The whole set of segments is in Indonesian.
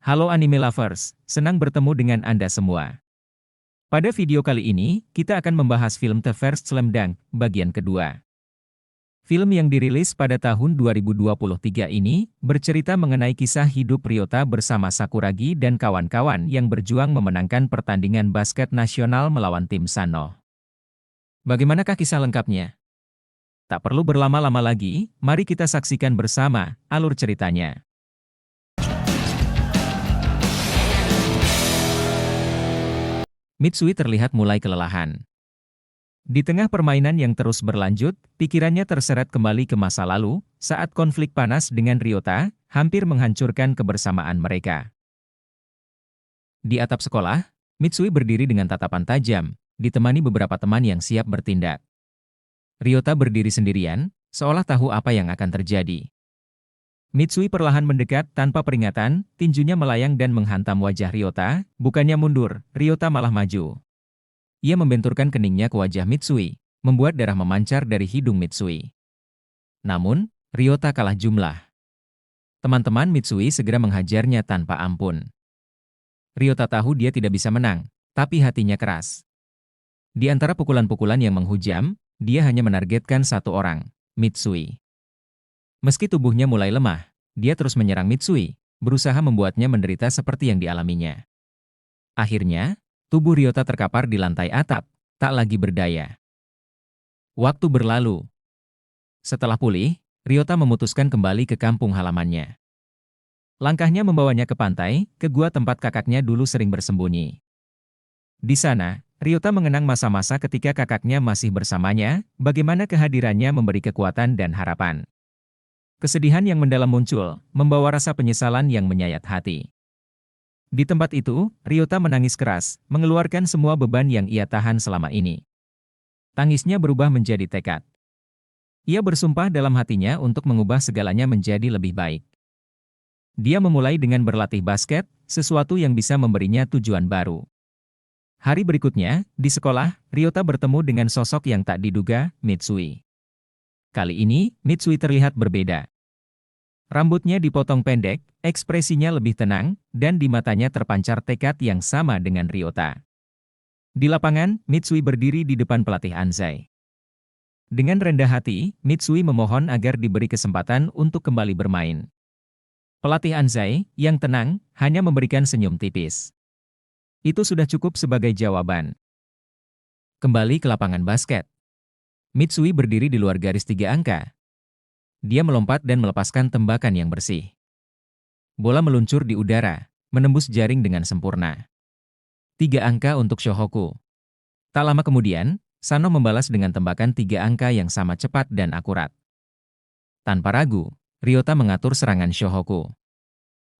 Halo anime lovers, senang bertemu dengan Anda semua. Pada video kali ini, kita akan membahas film The First Slam Dunk, bagian kedua. Film yang dirilis pada tahun 2023 ini, bercerita mengenai kisah hidup Ryota bersama Sakuragi dan kawan-kawan yang berjuang memenangkan pertandingan basket nasional melawan tim Sano. Bagaimanakah kisah lengkapnya? Tak perlu berlama-lama lagi, mari kita saksikan bersama alur ceritanya. Mitsui terlihat mulai kelelahan. Di tengah permainan yang terus berlanjut, pikirannya terseret kembali ke masa lalu, saat konflik panas dengan Ryota, hampir menghancurkan kebersamaan mereka. Di atap sekolah, Mitsui berdiri dengan tatapan tajam, ditemani beberapa teman yang siap bertindak. Ryota berdiri sendirian, seolah tahu apa yang akan terjadi. Mitsui perlahan mendekat tanpa peringatan, tinjunya melayang dan menghantam wajah Ryota, bukannya mundur, Ryota malah maju. Ia membenturkan keningnya ke wajah Mitsui, membuat darah memancar dari hidung Mitsui. Namun, Ryota kalah jumlah. Teman-teman Mitsui segera menghajarnya tanpa ampun. Ryota tahu dia tidak bisa menang, tapi hatinya keras. Di antara pukulan-pukulan yang menghujam, dia hanya menargetkan satu orang, Mitsui. Meski tubuhnya mulai lemah, dia terus menyerang Mitsui, berusaha membuatnya menderita seperti yang dialaminya. Akhirnya, tubuh Ryota terkapar di lantai atap, tak lagi berdaya. Waktu berlalu. Setelah pulih, Ryota memutuskan kembali ke kampung halamannya. Langkahnya membawanya ke pantai, ke gua tempat kakaknya dulu sering bersembunyi. Di sana, Ryota mengenang masa-masa ketika kakaknya masih bersamanya, bagaimana kehadirannya memberi kekuatan dan harapan. Kesedihan yang mendalam muncul, membawa rasa penyesalan yang menyayat hati. Di tempat itu, Ryota menangis keras, mengeluarkan semua beban yang ia tahan selama ini. Tangisnya berubah menjadi tekad. Ia bersumpah dalam hatinya untuk mengubah segalanya menjadi lebih baik. Dia memulai dengan berlatih basket, sesuatu yang bisa memberinya tujuan baru. Hari berikutnya, di sekolah, Ryota bertemu dengan sosok yang tak diduga, Mitsui. Kali ini, Mitsui terlihat berbeda. Rambutnya dipotong pendek, ekspresinya lebih tenang, dan di matanya terpancar tekad yang sama dengan Ryota. Di lapangan, Mitsui berdiri di depan pelatih Anzai. Dengan rendah hati, Mitsui memohon agar diberi kesempatan untuk kembali bermain. Pelatih Anzai, yang tenang, hanya memberikan senyum tipis. Itu sudah cukup sebagai jawaban. Kembali ke lapangan basket. Mitsui berdiri di luar garis 3 angka. Dia melompat dan melepaskan tembakan yang bersih. Bola meluncur di udara, menembus jaring dengan sempurna. 3 angka untuk Shohoku. Tak lama kemudian, Sano membalas dengan tembakan 3 angka yang sama cepat dan akurat. Tanpa ragu, Ryota mengatur serangan Shohoku.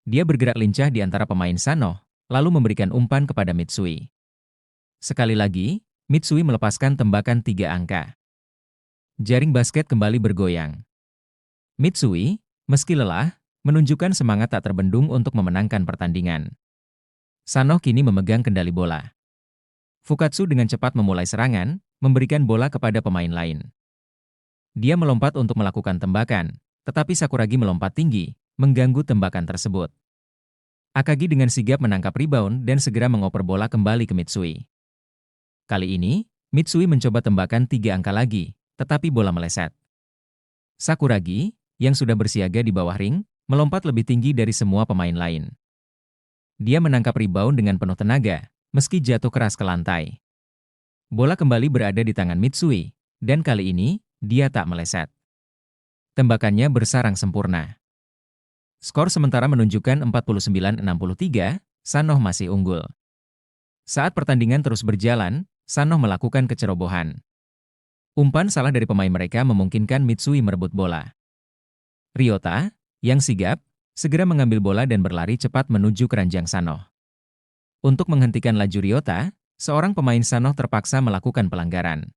Dia bergerak lincah di antara pemain Sano, lalu memberikan umpan kepada Mitsui. Sekali lagi, Mitsui melepaskan tembakan 3 angka. Jaring basket kembali bergoyang. Mitsui, meski lelah, menunjukkan semangat tak terbendung untuk memenangkan pertandingan. Sano kini memegang kendali bola. Fukatsu dengan cepat memulai serangan, memberikan bola kepada pemain lain. Dia melompat untuk melakukan tembakan, tetapi Sakuragi melompat tinggi, mengganggu tembakan tersebut. Akagi dengan sigap menangkap rebound dan segera mengoper bola kembali ke Mitsui. Kali ini, Mitsui mencoba tembakan 3 angka lagi, tetapi bola meleset. Sakuragi, yang sudah bersiaga di bawah ring, melompat lebih tinggi dari semua pemain lain. Dia menangkap rebound dengan penuh tenaga, meski jatuh keras ke lantai. Bola kembali berada di tangan Mitsui, dan kali ini, dia tak meleset. Tembakannya bersarang sempurna. Skor sementara menunjukkan 49-63, Sano masih unggul. Saat pertandingan terus berjalan, Sano melakukan kecerobohan. Umpan salah dari pemain mereka memungkinkan Mitsui merebut bola. Ryota, yang sigap, segera mengambil bola dan berlari cepat menuju keranjang Sano. Untuk menghentikan laju Ryota, seorang pemain Sano terpaksa melakukan pelanggaran.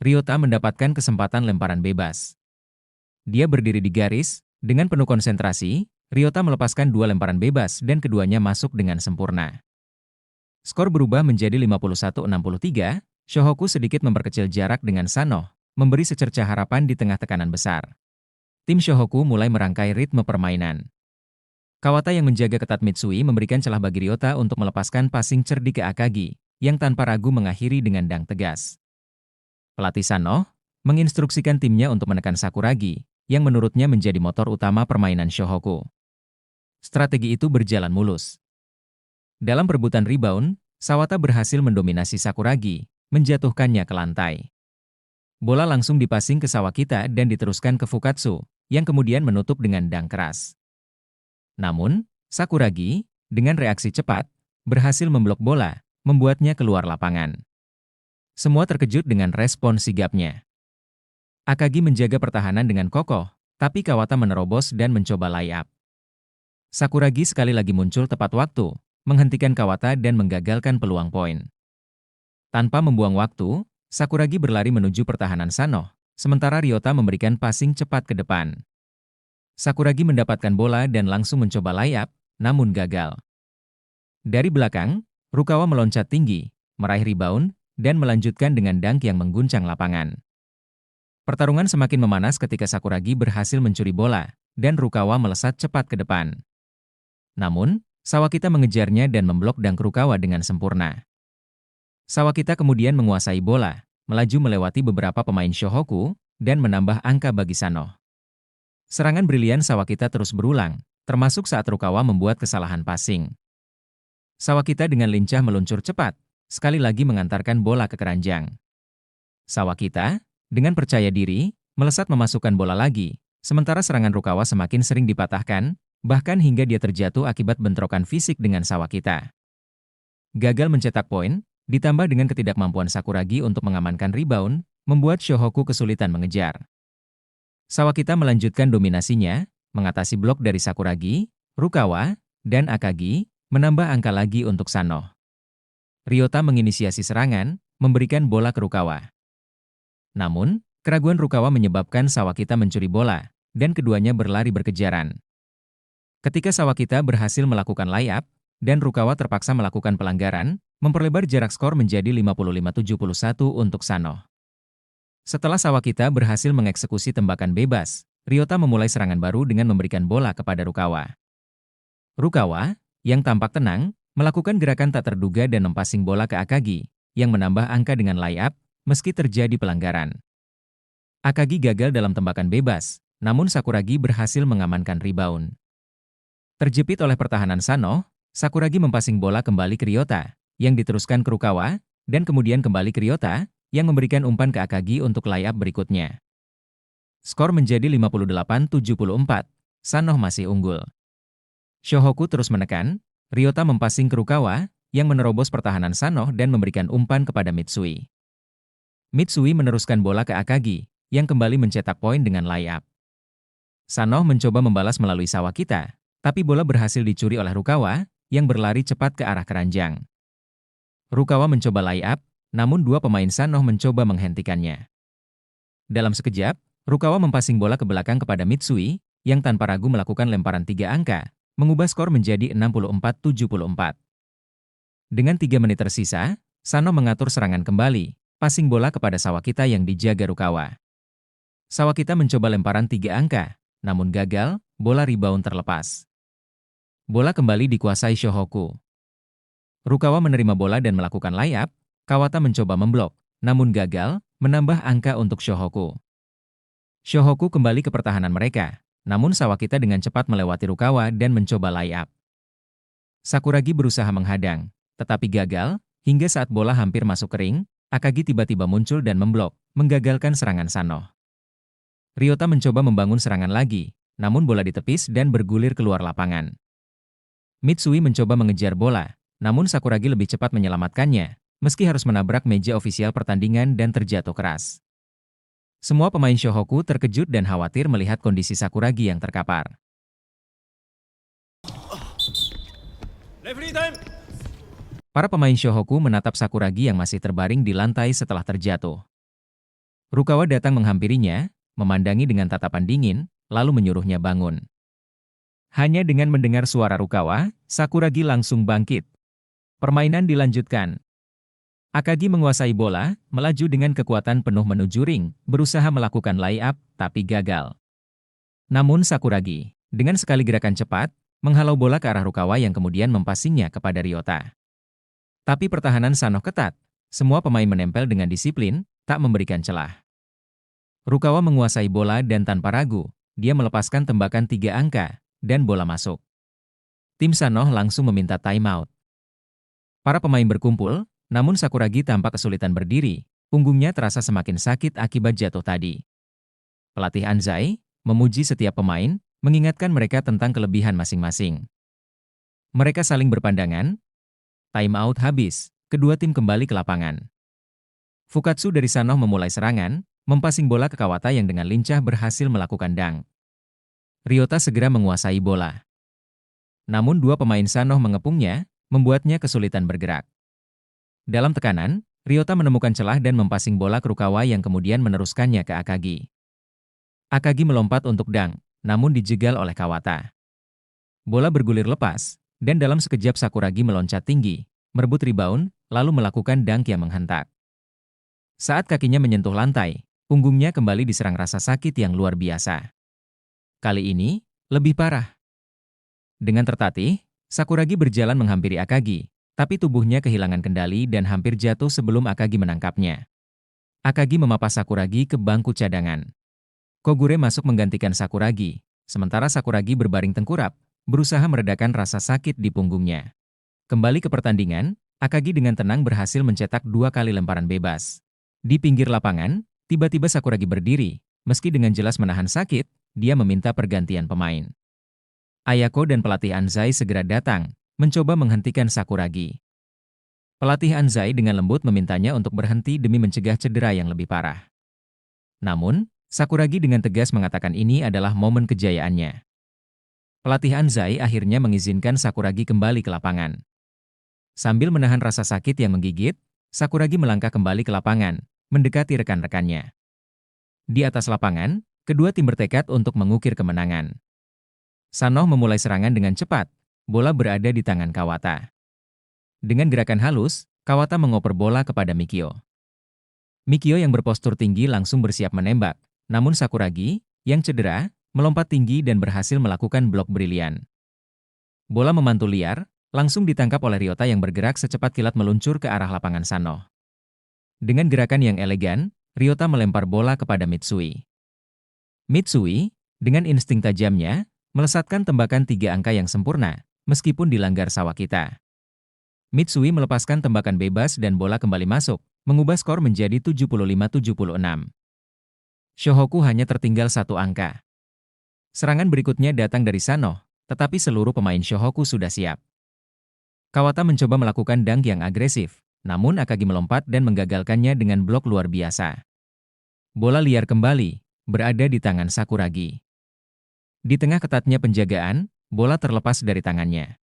Ryota mendapatkan kesempatan lemparan bebas. Dia berdiri di garis, dengan penuh konsentrasi, Ryota melepaskan 2 lemparan bebas dan keduanya masuk dengan sempurna. Skor berubah menjadi 51-63, Shohoku sedikit memperkecil jarak dengan Sano, memberi secercah harapan di tengah tekanan besar. Tim Shohoku mulai merangkai ritme permainan. Kawata yang menjaga ketat Mitsui memberikan celah bagi Ryota untuk melepaskan passing cerdik ke Akagi, yang tanpa ragu mengakhiri dengan dang tegas. Pelatih Sano menginstruksikan timnya untuk menekan Sakuragi, yang menurutnya menjadi motor utama permainan Shohoku. Strategi itu berjalan mulus. Dalam perebutan rebound, Sawata berhasil mendominasi Sakuragi, menjatuhkannya ke lantai. Bola langsung dipasing ke Sawakita dan diteruskan ke Fukatsu, yang kemudian menutup dengan dang keras. Namun, Sakuragi, dengan reaksi cepat, berhasil memblok bola, membuatnya keluar lapangan. Semua terkejut dengan respon sigapnya. Akagi menjaga pertahanan dengan kokoh, tapi Kawata menerobos dan mencoba layup. Sakuragi sekali lagi muncul tepat waktu, menghentikan Kawata dan menggagalkan peluang poin. Tanpa membuang waktu, Sakuragi berlari menuju pertahanan Sano, sementara Ryota memberikan passing cepat ke depan. Sakuragi mendapatkan bola dan langsung mencoba layup, namun gagal. Dari belakang, Rukawa meloncat tinggi, meraih rebound, dan melanjutkan dengan dunk yang mengguncang lapangan. Pertarungan semakin memanas ketika Sakuragi berhasil mencuri bola, dan Rukawa melesat cepat ke depan. Namun, Sawakita mengejarnya dan memblok dunk Rukawa dengan sempurna. Sawakita kemudian menguasai bola, melaju melewati beberapa pemain Shohoku, dan menambah angka bagi Sano. Serangan brilian Sawakita terus berulang, termasuk saat Rukawa membuat kesalahan passing. Sawakita dengan lincah meluncur cepat, sekali lagi mengantarkan bola ke keranjang. Sawakita, dengan percaya diri, melesat memasukkan bola lagi, sementara serangan Rukawa semakin sering dipatahkan, bahkan hingga dia terjatuh akibat bentrokan fisik dengan Sawakita. Gagal mencetak poin, ditambah dengan ketidakmampuan Sakuragi untuk mengamankan rebound, membuat Shohoku kesulitan mengejar. Sawakita melanjutkan dominasinya, mengatasi blok dari Sakuragi, Rukawa, dan Akagi, menambah angka lagi untuk Sano. Ryota menginisiasi serangan, memberikan bola ke Rukawa. Namun, keraguan Rukawa menyebabkan Sawakita mencuri bola, dan keduanya berlari berkejaran. Ketika Sawakita berhasil melakukan layup, dan Rukawa terpaksa melakukan pelanggaran, memperlebar jarak skor menjadi 55-71 untuk Sano. Setelah Sawakita berhasil mengeksekusi tembakan bebas, Ryota memulai serangan baru dengan memberikan bola kepada Rukawa. Rukawa, yang tampak tenang, melakukan gerakan tak terduga dan mempassing bola ke Akagi, yang menambah angka dengan layup, meski terjadi pelanggaran. Akagi gagal dalam tembakan bebas, namun Sakuragi berhasil mengamankan rebound. Terjepit oleh pertahanan Sano, Sakuragi mempassing bola kembali ke Ryota, yang diteruskan ke Rukawa, dan kemudian kembali ke Ryota, yang memberikan umpan ke Akagi untuk layup berikutnya. Skor menjadi 58-74, Sano masih unggul. Shohoku terus menekan, Ryota mempassing ke Rukawa, yang menerobos pertahanan Sano dan memberikan umpan kepada Mitsui. Mitsui meneruskan bola ke Akagi, yang kembali mencetak poin dengan layup. Sano mencoba membalas melalui Sawakita, tapi bola berhasil dicuri oleh Rukawa, yang berlari cepat ke arah keranjang. Rukawa mencoba layup, namun dua pemain Sano mencoba menghentikannya. Dalam sekejap, Rukawa mempassing bola ke belakang kepada Mitsui, yang tanpa ragu melakukan lemparan 3 angka, mengubah skor menjadi 64-74. Dengan 3 menit tersisa, Sano mengatur serangan kembali, passing bola kepada Sawakita yang dijaga Rukawa. Sawakita mencoba lemparan 3 angka, namun gagal, bola rebound terlepas. Bola kembali dikuasai Shohoku. Rukawa menerima bola dan melakukan layup, Kawata mencoba memblok, namun gagal, menambah angka untuk Shohoku. Shohoku kembali ke pertahanan mereka, namun Sawakita dengan cepat melewati Rukawa dan mencoba layup. Sakuragi berusaha menghadang, tetapi gagal, hingga saat bola hampir masuk ke ring, Akagi tiba-tiba muncul dan memblok, menggagalkan serangan Sano. Ryota mencoba membangun serangan lagi, namun bola ditepis dan bergulir keluar lapangan. Mitsui mencoba mengejar bola, namun Sakuragi lebih cepat menyelamatkannya, meski harus menabrak meja ofisial pertandingan dan terjatuh keras. Semua pemain Shohoku terkejut dan khawatir melihat kondisi Sakuragi yang terkapar. Para pemain Shohoku menatap Sakuragi yang masih terbaring di lantai setelah terjatuh. Rukawa datang menghampirinya, memandangi dengan tatapan dingin, lalu menyuruhnya bangun. Hanya dengan mendengar suara Rukawa, Sakuragi langsung bangkit. Permainan dilanjutkan. Akagi menguasai bola, melaju dengan kekuatan penuh menuju ring, berusaha melakukan layup, tapi gagal. Namun Sakuragi, dengan sekali gerakan cepat, menghalau bola ke arah Rukawa yang kemudian mempassingnya kepada Ryota. Tapi pertahanan Sanoh ketat, semua pemain menempel dengan disiplin, tak memberikan celah. Rukawa menguasai bola dan tanpa ragu, dia melepaskan tembakan 3 angka, dan bola masuk. Tim Sanoh langsung meminta timeout. Para pemain berkumpul, namun Sakuragi tampak kesulitan berdiri, punggungnya terasa semakin sakit akibat jatuh tadi. Pelatih Anzai memuji setiap pemain, mengingatkan mereka tentang kelebihan masing-masing. Mereka saling berpandangan, timeout habis, kedua tim kembali ke lapangan. Fukatsu dari Sanoh memulai serangan, mempassing bola ke Kawata yang dengan lincah berhasil melakukan dunk. Ryota segera menguasai bola. Namun dua pemain Sanoh mengepungnya, membuatnya kesulitan bergerak. Dalam tekanan, Ryota menemukan celah dan mempassing bola ke Rukawa yang kemudian meneruskannya ke Akagi. Akagi melompat untuk dunk, namun dijegal oleh Kawata. Bola bergulir lepas, dan dalam sekejap Sakuragi meloncat tinggi, merebut rebound, lalu melakukan dunk yang menghentak. Saat kakinya menyentuh lantai, punggungnya kembali diserang rasa sakit yang luar biasa. Kali ini, lebih parah. Dengan tertatih, Sakuragi berjalan menghampiri Akagi, tapi tubuhnya kehilangan kendali dan hampir jatuh sebelum Akagi menangkapnya. Akagi memapas Sakuragi ke bangku cadangan. Kogure masuk menggantikan Sakuragi, sementara Sakuragi berbaring tengkurap, berusaha meredakan rasa sakit di punggungnya. Kembali ke pertandingan, Akagi dengan tenang berhasil mencetak 2 kali lemparan bebas. Di pinggir lapangan, tiba-tiba Sakuragi berdiri, meski dengan jelas menahan sakit, dia meminta pergantian pemain. Ayako dan pelatih Anzai segera datang, mencoba menghentikan Sakuragi. Pelatih Anzai dengan lembut memintanya untuk berhenti demi mencegah cedera yang lebih parah. Namun, Sakuragi dengan tegas mengatakan ini adalah momen kejayaannya. Pelatih Anzai akhirnya mengizinkan Sakuragi kembali ke lapangan. Sambil menahan rasa sakit yang menggigit, Sakuragi melangkah kembali ke lapangan, mendekati rekan-rekannya. Di atas lapangan, kedua tim bertekad untuk mengukir kemenangan. Sanoh memulai serangan dengan cepat, bola berada di tangan Kawata. Dengan gerakan halus, Kawata mengoper bola kepada Mikio. Mikio yang berpostur tinggi langsung bersiap menembak, namun Sakuragi, yang cedera, melompat tinggi dan berhasil melakukan blok brilian. Bola memantul liar, langsung ditangkap oleh Ryota yang bergerak secepat kilat meluncur ke arah lapangan Sanoh. Dengan gerakan yang elegan, Ryota melempar bola kepada Mitsui. Mitsui, dengan insting tajamnya, melesatkan tembakan 3 angka yang sempurna, meskipun dilanggar Sawakita. Mitsui melepaskan tembakan bebas dan bola kembali masuk, mengubah skor menjadi 75-76. Shohoku hanya tertinggal 1 angka. Serangan berikutnya datang dari Sanoh, tetapi seluruh pemain Shohoku sudah siap. Kawata mencoba melakukan dunk yang agresif, namun Akagi melompat dan menggagalkannya dengan blok luar biasa. Bola liar kembali, berada di tangan Sakuragi. Di tengah ketatnya penjagaan, bola terlepas dari tangannya.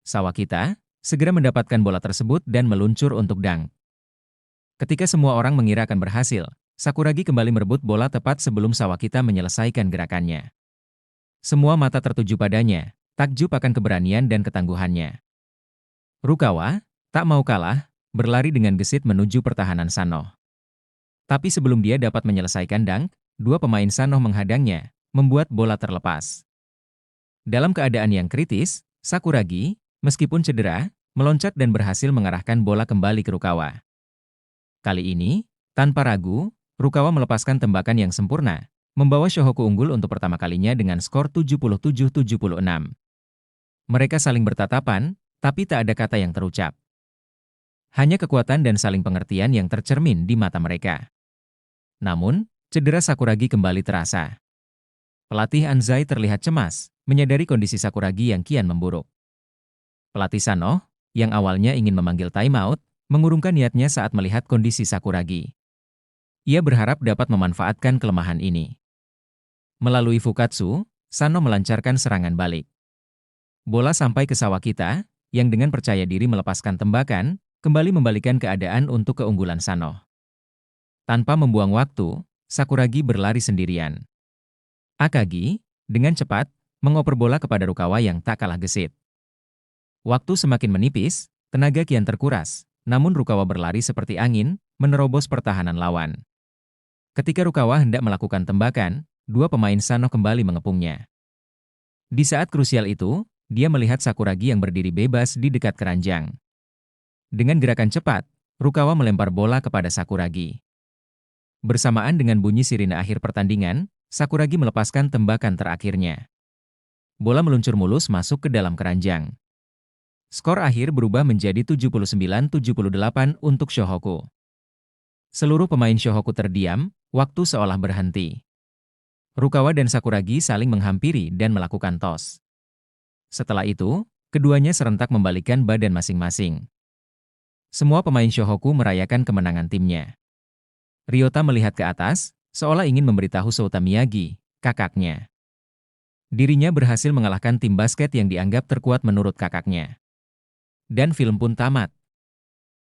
Sawakita segera mendapatkan bola tersebut dan meluncur untuk dunk. Ketika semua orang mengira akan berhasil, Sakuragi kembali merebut bola tepat sebelum Sawakita menyelesaikan gerakannya. Semua mata tertuju padanya, takjub akan keberanian dan ketangguhannya. Rukawa, tak mau kalah, berlari dengan gesit menuju pertahanan Sanoh. Tapi sebelum dia dapat menyelesaikan dunk, dua pemain Sanoh menghadangnya, membuat bola terlepas. Dalam keadaan yang kritis, Sakuragi, meskipun cedera, meloncat dan berhasil mengarahkan bola kembali ke Rukawa. Kali ini, tanpa ragu, Rukawa melepaskan tembakan yang sempurna, membawa Shohoku unggul untuk pertama kalinya dengan skor 77-76. Mereka saling bertatapan, tapi tak ada kata yang terucap. Hanya kekuatan dan saling pengertian yang tercermin di mata mereka. Namun, cedera Sakuragi kembali terasa. Pelatih Anzai terlihat cemas, menyadari kondisi Sakuragi yang kian memburuk. Pelatih Sanoh, yang awalnya ingin memanggil timeout, mengurungkan niatnya saat melihat kondisi Sakuragi. Ia berharap dapat memanfaatkan kelemahan ini. Melalui Fukatsu, Sanoh melancarkan serangan balik. Bola sampai ke Sawakita, yang dengan percaya diri melepaskan tembakan, kembali membalikan keadaan untuk keunggulan Sanoh. Tanpa membuang waktu, Sakuragi berlari sendirian. Akagi, dengan cepat, mengoper bola kepada Rukawa yang tak kalah gesit. Waktu semakin menipis, tenaga kian terkuras, namun Rukawa berlari seperti angin, menerobos pertahanan lawan. Ketika Rukawa hendak melakukan tembakan, dua pemain Sanoh kembali mengepungnya. Di saat krusial itu, dia melihat Sakuragi yang berdiri bebas di dekat keranjang. Dengan gerakan cepat, Rukawa melempar bola kepada Sakuragi. Bersamaan dengan bunyi sirine akhir pertandingan, Sakuragi melepaskan tembakan terakhirnya. Bola meluncur mulus masuk ke dalam keranjang. Skor akhir berubah menjadi 79-78 untuk Shohoku. Seluruh pemain Shohoku terdiam, waktu seolah berhenti. Rukawa dan Sakuragi saling menghampiri dan melakukan tos. Setelah itu, keduanya serentak membalikkan badan masing-masing. Semua pemain Shohoku merayakan kemenangan timnya. Ryota melihat ke atas, seolah ingin memberitahu Souta Miyagi, kakaknya. Dirinya berhasil mengalahkan tim basket yang dianggap terkuat menurut kakaknya. Dan film pun tamat.